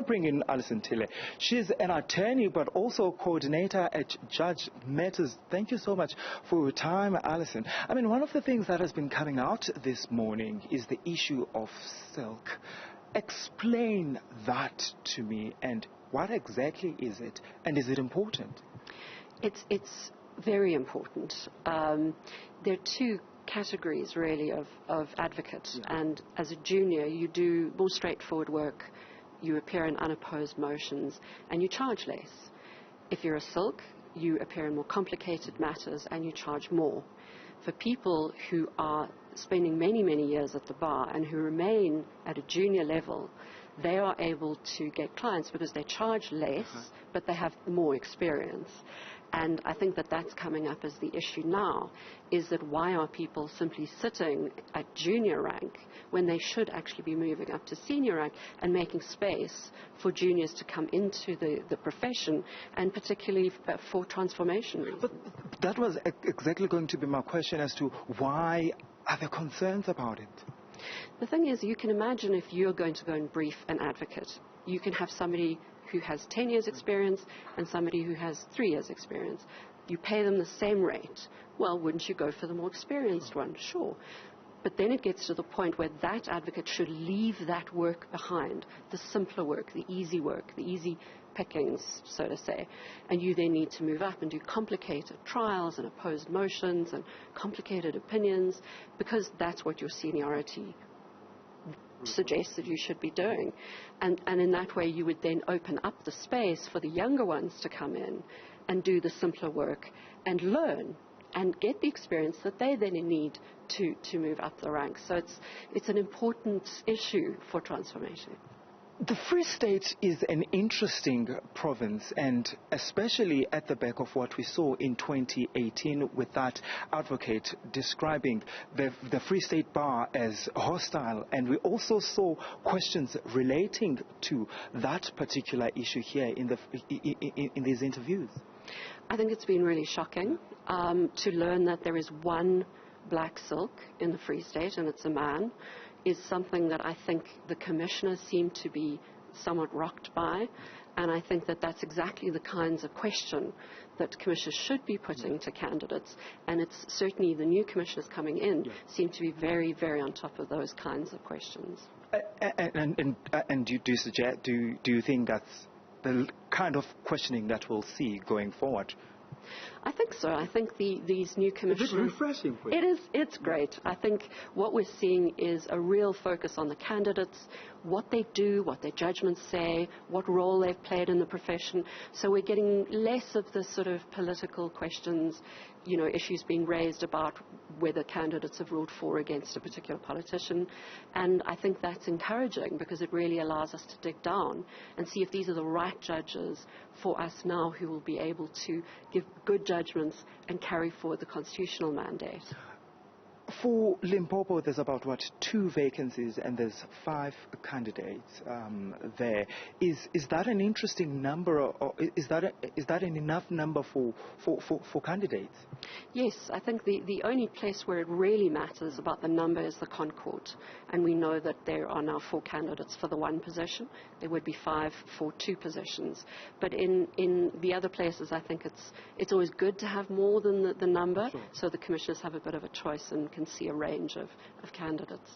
to bring in Alison Tilley. She's an attorney but also coordinator at Judge Matters. Thank you so much for your time, Alison. I mean, one of the things that has been coming out this morning is the issue of silk. Explain that to me, and what exactly is it, and is it important? It's very important. There are two categories really of advocates, and as a junior you do more straightforward work, you appear in unopposed motions and you charge less. If you're a silk, you appear in more complicated matters and you charge more. For people who are spending many years at the bar and who remain at a junior level, they are able to get clients because they charge less but they have more experience. And I think that that's coming up as the issue now, is that why are people simply sitting at junior rank when they should actually be moving up to senior rank and making space for juniors to come into the profession, and particularly for transformation reasons. But that was exactly going to be my question as to why are there concerns about it? The thing is, you can imagine if you're going to go and brief an advocate, you can have somebody who has 10 years experience and somebody who has 3 years experience. You pay them the same rate. Well, wouldn't you go for the more experienced one? Sure. But then it gets to the point where that advocate should leave that work behind, the simpler work, the easy pickings, so to say. And you then need to move up and do complicated trials and opposed motions and complicated opinions, because that's what your seniority suggests that you should be doing. And in that way you would then open up the space for the younger ones to come in and do the simpler work and learn and get the experience that they then need to move up the ranks. So it's an important issue for transformation. The Free State is an interesting province, and especially at the back of what we saw in 2018 with that advocate describing the Free State Bar as hostile. And we also saw questions relating to that particular issue here in these interviews. I think it's been really shocking to learn that there is one black silk in the Free State, and it's a man, is something that I think the commissioners seem to be somewhat rocked by. And I think that that's exactly the kinds of question that commissioners should be putting to candidates. And it's certainly the new commissioners coming in seem to be very on top of those kinds of questions. And do you think that's the kind of questioning that we'll see going forward? I think so. I think these new commissioners... Is it refreshing for you? It is. It's great. I think what we're seeing is a real focus on the candidates, what they do, what their judgments say, what role they've played in the profession. So we're getting less of the sort of political questions, issues being raised about whether candidates have ruled for or against a particular politician. And I think that's encouraging, because it really allows us to dig down and see if these are the right judges for us now, who will be able to give good judgments and carry forward the constitutional mandate. For Limpopo, there's about, 2 vacancies, and there's 5 candidates there. Is that an interesting number, or is that an enough number for candidates? Yes, I think the only place where it really matters about the number is the Concord. And we know that there are now 4 candidates for the 1 position. There would be 5 for 2 positions. But in the other places, I think it's always good to have more than the number, so the commissioners have a bit of a choice and can see a range of candidates.